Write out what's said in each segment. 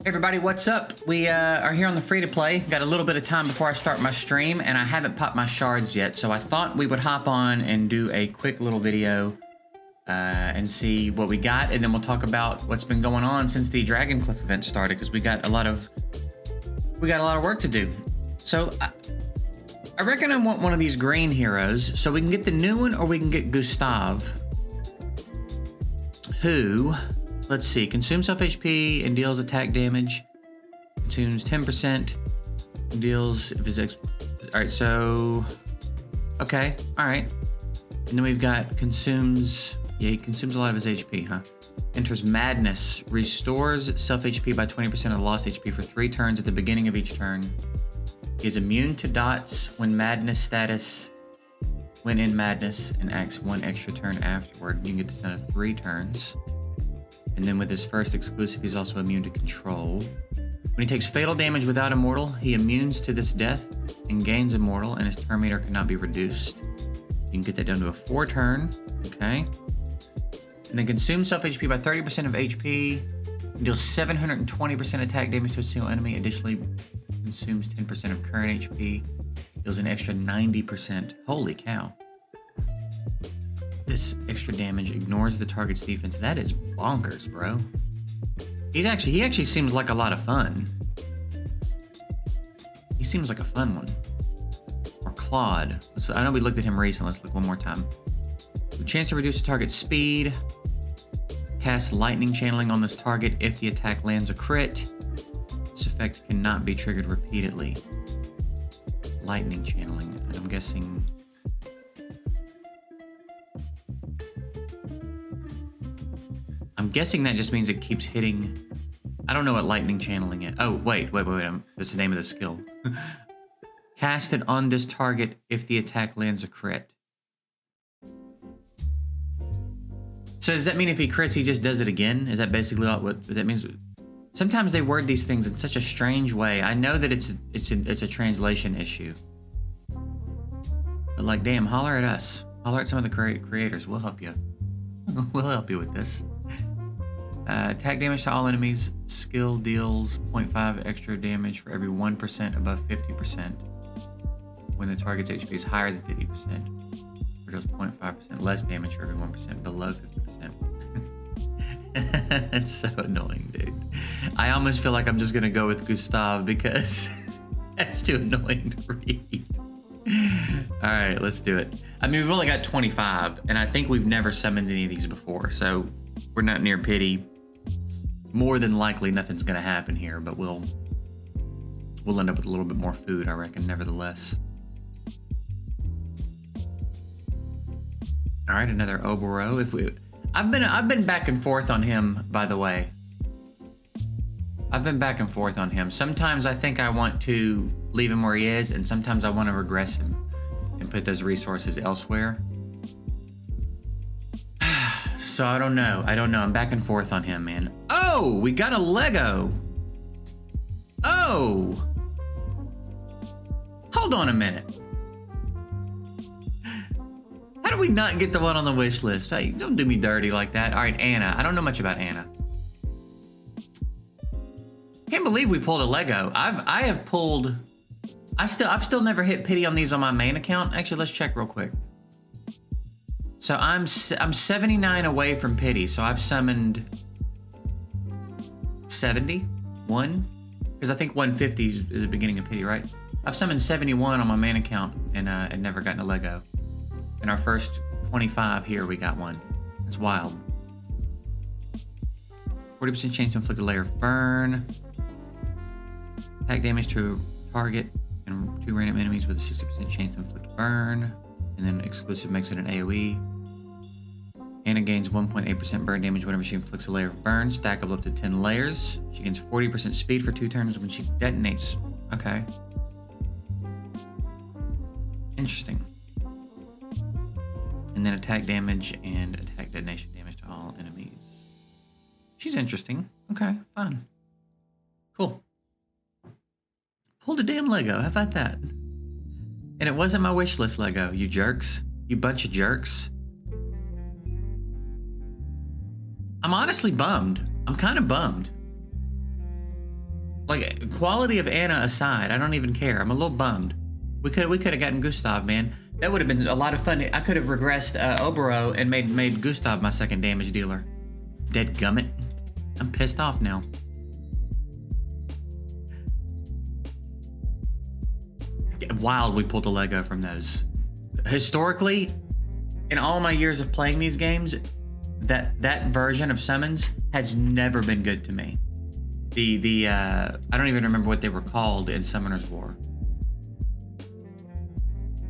Hey everybody, what's up? We are here on the free-to-play. Got a little bit of time before I start my stream, and I haven't popped my shards yet, so I thought we would hop on and do a quick little video and see what we got, and then we'll talk about what's been going on since the Dragoncliff event started, because we got a lot of work to do. So I reckon I want one of these green heroes, so we can get the new one or we can get Gustav, who, let's see, consumes self HP and deals attack damage. Consumes 10%, deals if his alright, so okay, alright. And then we've got consumes, yeah, he consumes a lot of his HP, huh? Enters Madness, restores self HP by 20% of the lost HP for 3 turns at the beginning of each turn. He is immune to dots when Madness status, when in Madness, and acts 1 extra turn afterward. You can get this done in 3 turns. And then with his first exclusive, he's also immune to control. When he takes fatal damage without Immortal, he immunes to this death and gains Immortal, and his turn meter cannot be reduced. You can get that down to a 4 turn, okay? And then consumes self HP by 30% of HP, deals 720% attack damage to a single enemy, additionally consumes 10% of current HP, deals an extra 90%. Holy cow. This extra damage ignores the target's defense. That is bonkers, bro. He actually seems like a lot of fun. He seems like a fun one. Or Claude. I know we looked at him recently. Let's look one more time. A chance to reduce the target's speed. Cast lightning channeling on this target if the attack lands a crit. This effect cannot be triggered repeatedly. Lightning channeling, and I'm guessing. That just means it keeps hitting. I don't know what lightning channeling is. Oh, wait. That's the name of the skill. Cast it on this target if the attack lands a crit. So does that mean if he crits, he just does it again? Is that basically what that means? Sometimes they word these things in such a strange way. I know that it's a translation issue. But like, damn, holler at us. Holler at some of the creators. We'll help you. We'll help you with this. Attack damage to all enemies. Skill deals 0.5 extra damage for every 1% above 50% when the target's HP is higher than 50%. Or deals 0.5% less damage for every 1% below 50%. That's so annoying, dude. I almost feel like I'm just gonna go with Gustav because that's too annoying to read. All right, let's do it. I mean, we've only got 25, and I think we've never summoned any of these before, so we're not near pity. More than likely, nothing's gonna happen here, but we'll end up with a little bit more food, I reckon, nevertheless. All right, another Oboro. I've been back and forth on him, by the way. I've been back and forth on him. Sometimes I think I want to leave him where he is, and sometimes I want to regress him and put those resources elsewhere. So I don't know. I'm back and forth on him, man. Oh, we got a Lego. Oh. Hold on a minute. How do we not get the one on the wish list? Hey, don't do me dirty like that. All right, Anna. I don't know much about Anna. Can't believe we pulled a Lego. I've still never hit pity on these on my main account. Actually, let's check real quick. So I'm 79 away from pity. So I've summoned 71 because I think 150 is the beginning of pity, right? I've summoned 71 on my main account and never gotten a Lego. In our first 25 here, we got one. It's wild. 40% chance to inflict a layer of burn. Attack damage to target and 2 random enemies with a 60% chance to inflict burn. And then exclusive makes it an AoE. Anna gains 1.8% burn damage whenever she inflicts a layer of burn. Stackable up to 10 layers. She gains 40% speed for 2 turns when she detonates. Okay. Interesting. And then attack damage and attack detonation damage to all enemies. She's interesting. Okay, fine. Cool. Pulled a damn Lego. How about that? And it wasn't my wish list Lego, you jerks. You bunch of jerks. I'm honestly bummed. I'm kind of bummed. Like, quality of Anna aside, I don't even care. I'm a little bummed. We could have gotten Gustav, man. That would have been a lot of fun. I could have regressed Obero and made Gustav my second damage dealer. Dead gummit. I'm pissed off now. Wild we pulled a Lego from those. Historically, in all my years of playing these games, that version of summons has never been good to me. I don't even remember what they were called in Summoner's War.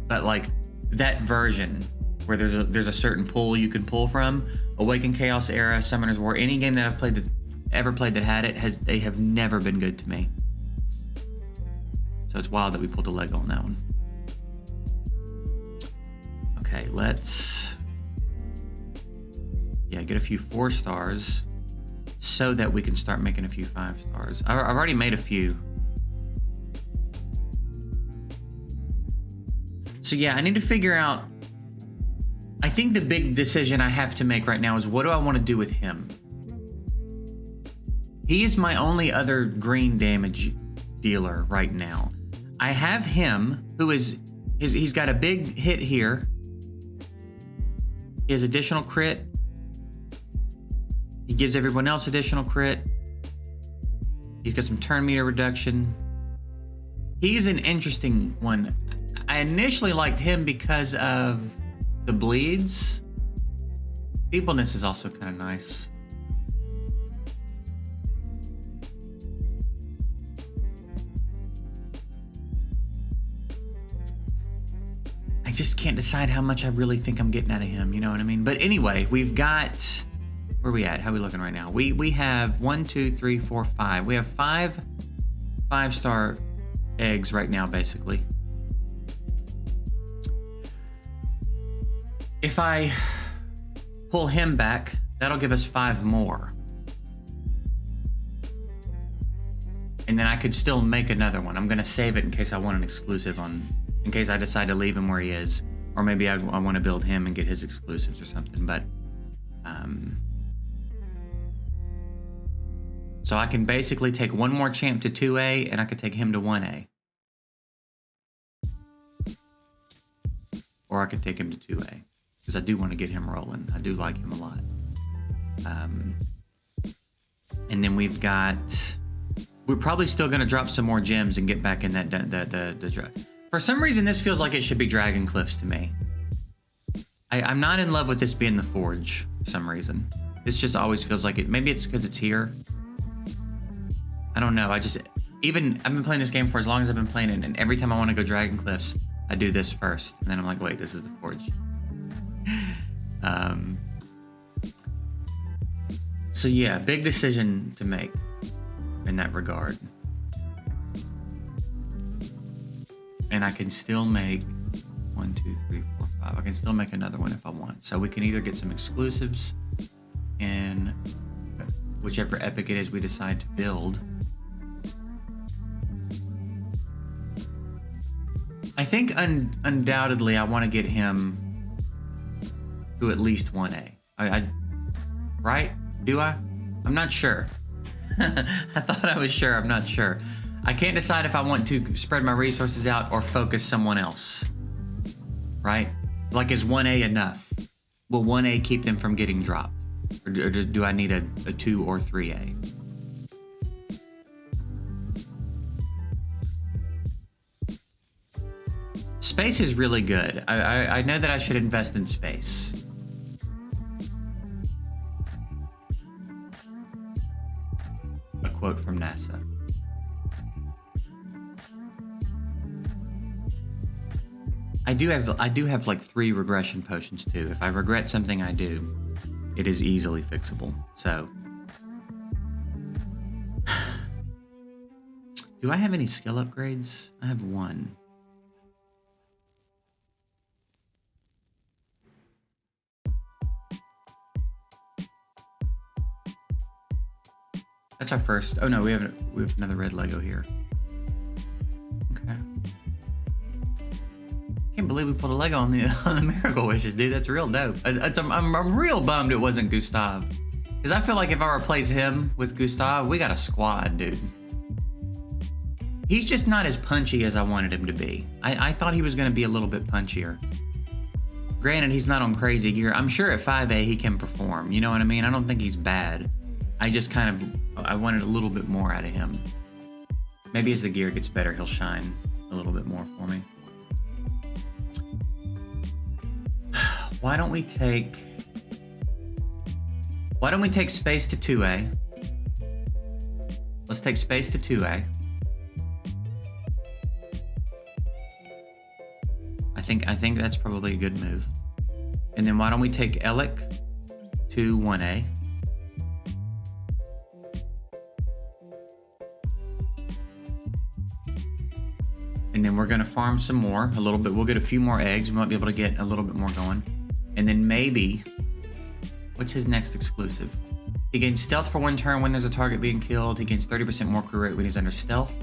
But like that version where there's a certain pool you can pull from, Awakened Chaos Era, Summoner's War, any game that I've ever played that had it, they have never been good to me. So it's wild that we pulled a Lego on that one. Okay, let's get a few 4 stars so that we can start making a few 5 stars. I've already made a few. So yeah, I need to figure out, I think the big decision I have to make right now is what do I want to do with him? He is my only other green damage dealer right now. I have him, who is, he's got a big hit here. He has additional crit. He gives everyone else additional crit. He's got some turn meter reduction. He's an interesting one. I initially liked him because of the bleeds. Feebleness is also kind of nice. I just can't decide how much I really think I'm getting out of him, you know what I mean? But anyway, we've got, where are we at? How are we looking right now? We have 1, 2, 3, 4, 5. We have 5 5-star eggs right now, basically. If I pull him back, that'll give us 5 more. And then I could still make another one. I'm gonna save it in case I want an exclusive in case I decide to leave him where he is. Or maybe I want to build him and get his exclusives or something, but so I can basically take one more champ to 2A and I could take him to 1A. Or I could take him to 2A. Because I do want to get him rolling. I do like him a lot. And then we've got, we're probably still going to drop some more gems and get back in the for some reason, this feels like it should be Dragon Cliffs to me. I'm not in love with this being the Forge for some reason. This just always feels like it. Maybe it's because it's here. I don't know. I've been playing this game for as long as I've been playing it, and every time I want to go Dragon Cliffs, I do this first. And then I'm like, wait, this is the Forge. So yeah, big decision to make in that regard. And I can still make 1, 2, 3, 4, 5. I can still make another one if I want. So we can either get some exclusives in whichever epic it is we decide to build. I think undoubtedly I want to get him to at least 1A. Right? Do I? I'm not sure. I thought I was sure. I'm not sure. I can't decide if I want to spread my resources out or focus someone else. Right? Like, is 1A enough? Will 1A keep them from getting dropped? Or do I need a 2 or 3A? Space is really good. I know that I should invest in space. A quote from NASA. I do have like 3 regression potions too. If I regret something I do, it is easily fixable. So, do I have any skill upgrades? I have 1. That's our first. Oh no, we have another red Lego here. Okay. Can't believe we put a Lego on the Miracle Wishes, dude. That's real dope. I'm real bummed it wasn't Gustav, because I feel like if I replace him with Gustav, we got a squad, dude. He's just not as punchy as I wanted him to be. I thought he was going to be a little bit punchier. Granted, he's not on crazy gear. I'm sure at 5A he can perform. You know what I mean? I don't think he's bad. I just I wanted a little bit more out of him. Maybe as the gear gets better, he'll shine a little bit more for me. Why don't we take space to 2A? Let's take space to 2A. I think that's probably a good move. And then why don't we take Elec to 1A? And then we're gonna farm some more, a little bit. We'll get a few more eggs. We might be able to get a little bit more going. And then maybe, what's his next exclusive? He gains stealth for 1 turn when there's a target being killed. He gains 30% more crew rate when he's under stealth.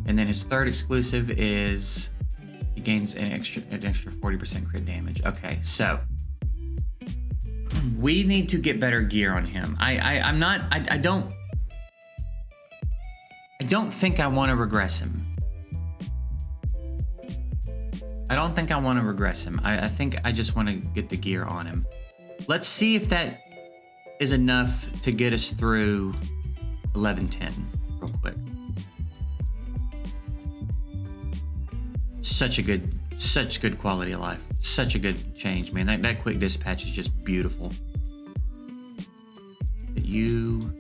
And then his third exclusive is he gains an extra 40% crit damage. Okay, so we need to get better gear on him. I don't think I want to regress him. I don't think I want to regress him. I think I just want to get the gear on him. Let's see if that is enough to get us through 11-10 real quick. Such good quality of life. Such a good change, man. That quick dispatch is just beautiful. You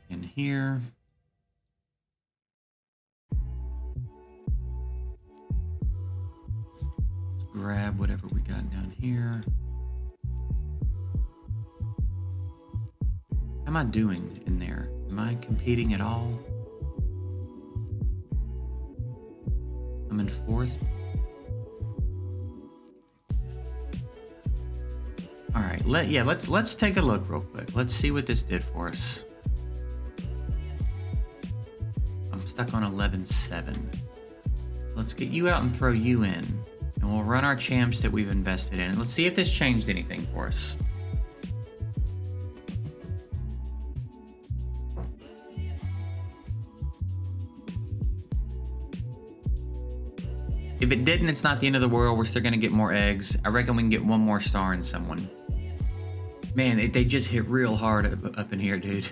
in here. Grab whatever we got down here. How am I doing in there? Am I competing at all? I'm in 4th. All right, let's take a look real quick. Let's see what this did for us. I'm stuck on 11-7. Let's get you out and throw you in. And we'll run our champs that we've invested in. Let's see if this changed anything for us. If it didn't, it's not the end of the world. We're still gonna get more eggs. I reckon we can get 1 more star in someone. Man, they just hit real hard up in here, dude.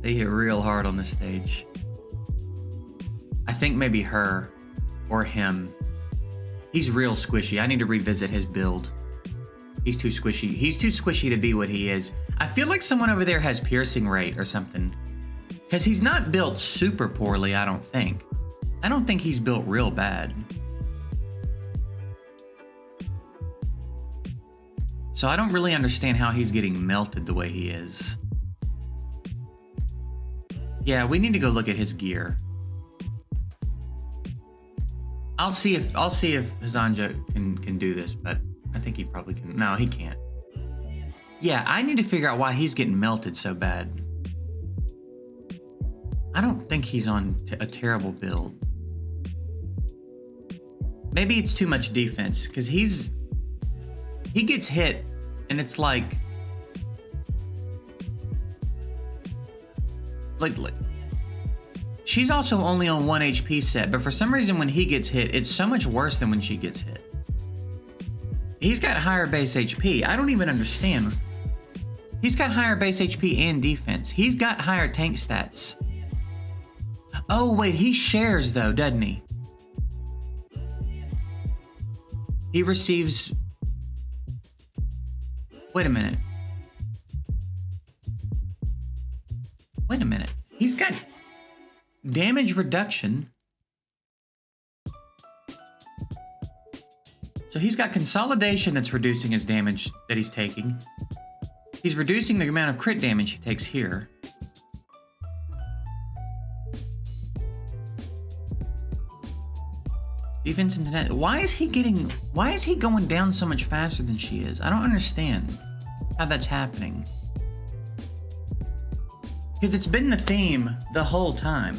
They hit real hard on this stage. I think maybe her or him. He's real squishy. I need to revisit his build. He's too squishy. He's too squishy to be what he is. I feel like someone over there has piercing rate or something. Because he's not built super poorly, I don't think. I don't think he's built real bad. So I don't really understand how he's getting melted the way he is. Yeah, we need to go look at his gear. I'll see if Hazanja can do this, but I think he probably can. No, he can't. Yeah, I need to figure out why he's getting melted so bad. I don't think he's on a terrible build. Maybe it's too much defense, because he gets hit, and it's like she's also only on 1 HP set, but for some reason when he gets hit, it's so much worse than when she gets hit. He's got higher base HP. I don't even understand. He's got higher base HP and defense. He's got higher tank stats. Oh, wait, he shares though, doesn't he? He receives... Wait a minute. Wait a minute. He's got damage reduction. So he's got consolidation that's reducing his damage that he's taking. He's reducing the amount of crit damage he takes here. Defense and net. Why is he going down so much faster than she is? I don't understand how that's happening. Because it's been the theme the whole time.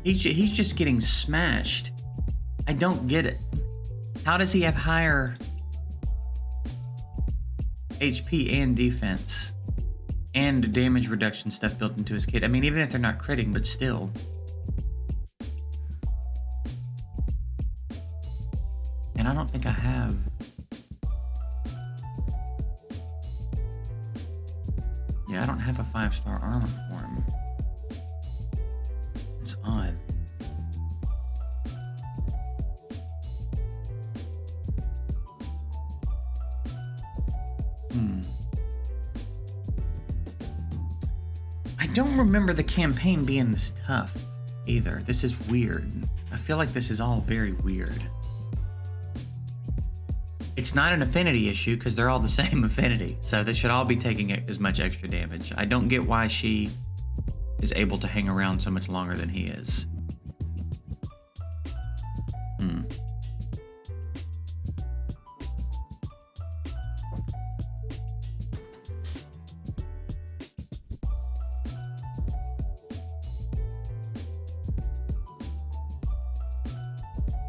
He's just getting smashed. I don't get it. How does he have higher HP and defense and damage reduction stuff built into his kit. I mean, even if they're not critting, but still. And I don't think I have. Yeah, I don't have a 5-star armor for him. It's odd. I don't remember the campaign being this tough either. This is weird. I feel like this is all very weird. It's not an affinity issue because they're all the same affinity. So they should all be taking as much extra damage. I don't get why she is able to hang around so much longer than he is.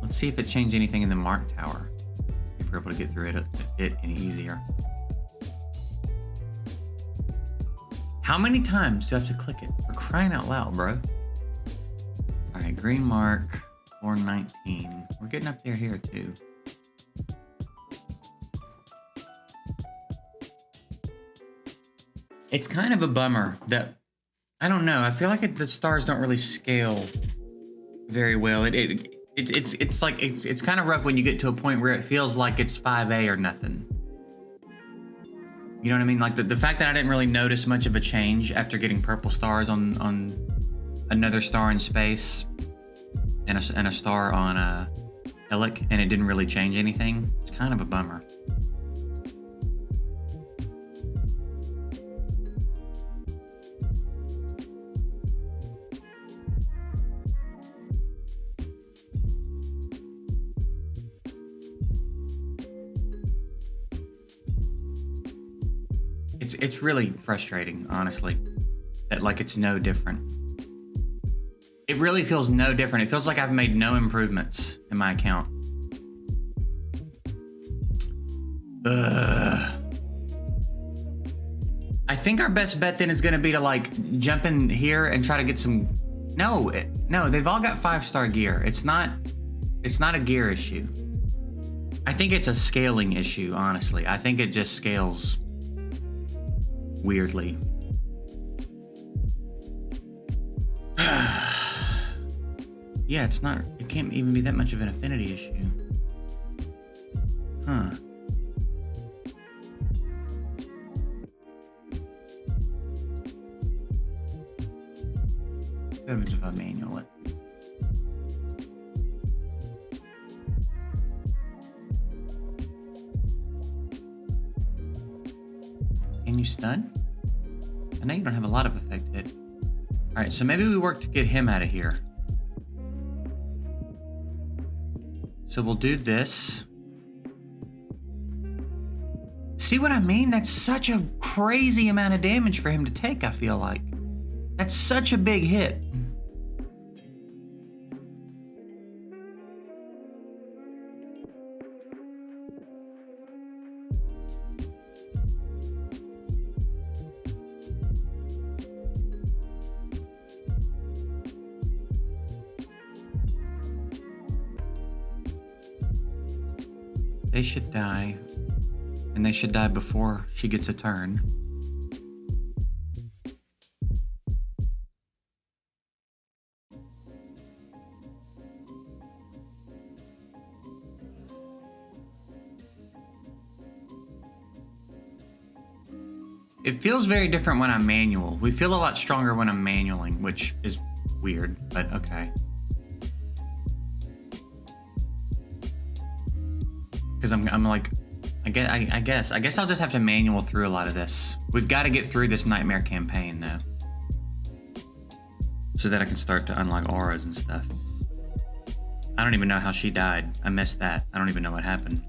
Let's see if it changed anything in the Mark Tower. If we're able to get through it any easier. How many times do I have to click it? We're crying out loud, bro. All right, green mark, 419. We're getting up there here too. It's kind of a bummer that, I don't know, I feel like the stars don't really scale very well. It's like it's kind of rough when you get to a point where it feels like it's 5A or nothing. You know what I mean? Like the fact that I didn't really notice much of a change after getting purple stars on another star in space and a star on Illic, and it didn't really change anything. It's kind of a bummer. It's really frustrating, honestly, that like it's no different. It really feels no different. It feels like I've made no improvements in my account. Ugh. I think our best bet then is going to be to like jump in here and try to get some. No, they've all got 5-star gear. It's not a gear issue. I think it's a scaling issue, honestly. I think it just scales weirdly. Yeah, it can't even be that much of an affinity issue. Huh. What happens if I manual it? Can you stun? I know you don't have a lot of effect hit. Alright, so maybe we work to get him out of here. So we'll do this. See what I mean? That's such a crazy amount of damage for him to take, I feel like. That's such a big hit. They should die, and they should die before she gets a turn. It feels very different when I'm manual. We feel a lot stronger when I'm manualing, which is weird, but okay. Because I'm like, I guess I'll just have to manual through a lot of this. We've got to get through this nightmare campaign though, so that I can start to unlock auras and stuff. I don't even know how she died. I missed that. I don't even know what happened.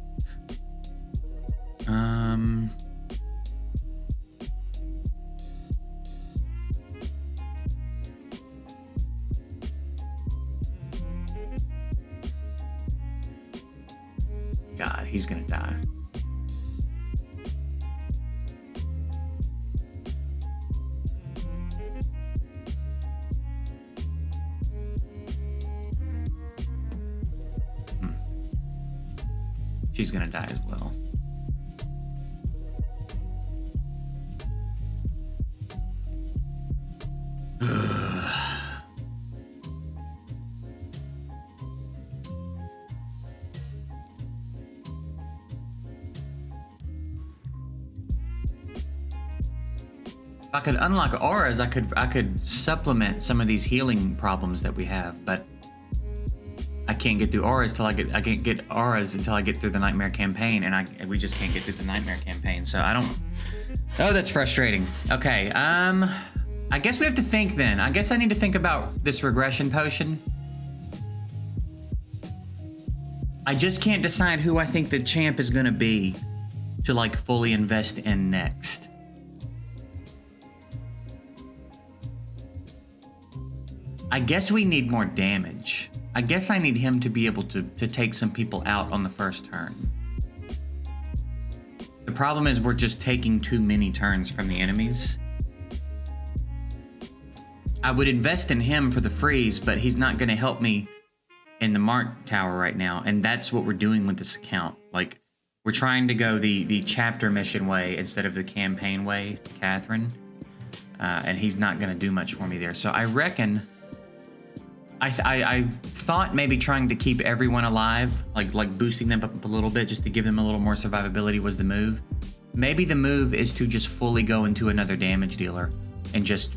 God, he's gonna die. She's gonna die as well. If I could unlock auras, I could supplement some of these healing problems that we have, but I can't get through auras till I can't get auras until I get through the Nightmare campaign, and we just can't get through the Nightmare campaign. So I don't. Oh, that's frustrating. Okay, I guess we have to think then. I guess I need to think about this regression potion. I just can't decide who I think the champ is gonna be to like fully invest in next. I guess we need more damage. I guess I need him to be able to take some people out on the first turn. The problem is we're just taking too many turns from the enemies. I would invest in him for the freeze, but he's not gonna help me in the Mart Tower right now, and that's what we're doing with this account. Like, we're trying to go the chapter mission way instead of the campaign way to Catherine, and he's not gonna do much for me there. So I reckon, I thought maybe trying to keep everyone alive, like boosting them up a little bit just to give them a little more survivability was the move. Maybe the move is to just fully go into another damage dealer and just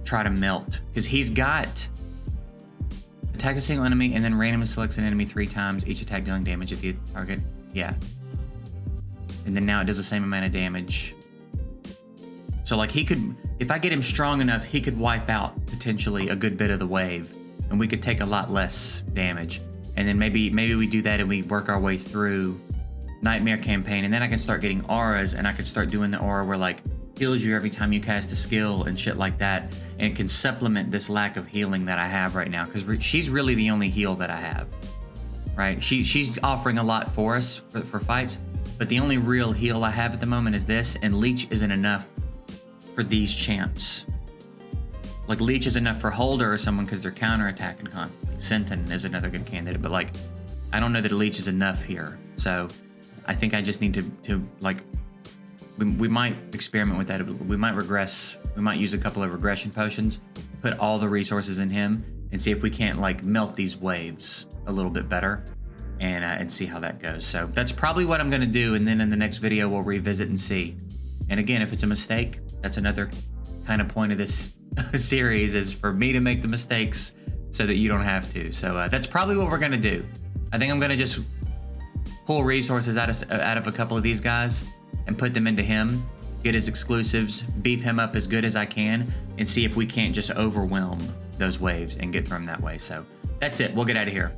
try to melt, because he's got attack a single enemy and then randomly selects an enemy 3 times, each attack dealing damage at the target. Yeah. And then now it does the same amount of damage. So like he could, if I get him strong enough, he could wipe out potentially a good bit of the wave, and we could take a lot less damage. And then maybe we do that and we work our way through Nightmare campaign, and then I can start getting auras, and I can start doing the aura where like heals you every time you cast a skill and shit like that, and it can supplement this lack of healing that I have right now, because she's really the only heal that I have, right? She's offering a lot for us for fights, but the only real heal I have at the moment is this, and Leech isn't enough for these champs. Like, Leech is enough for Holder or someone because they're counterattacking constantly. Senton is another good candidate, but like, I don't know that Leech is enough here. So I think I just need to like, we might experiment with that. We might regress. We might use a couple of regression potions, put all the resources in him, and see if we can't like melt these waves a little bit better, and see how that goes. So that's probably what I'm gonna do, and then in the next video we'll revisit and see. And again, if it's a mistake, that's another kind of point of this series, is for me to make the mistakes so that you don't have to. So that's probably what we're gonna do. I think I'm gonna just pull resources out of a couple of these guys and put them into him, get his exclusives, beef him up as good as I can, and see if we can't just overwhelm those waves and get through them that way. So that's it. We'll get out of here.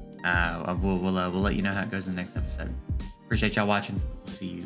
We'll let you know how it goes in the next episode. Appreciate y'all watching. See you.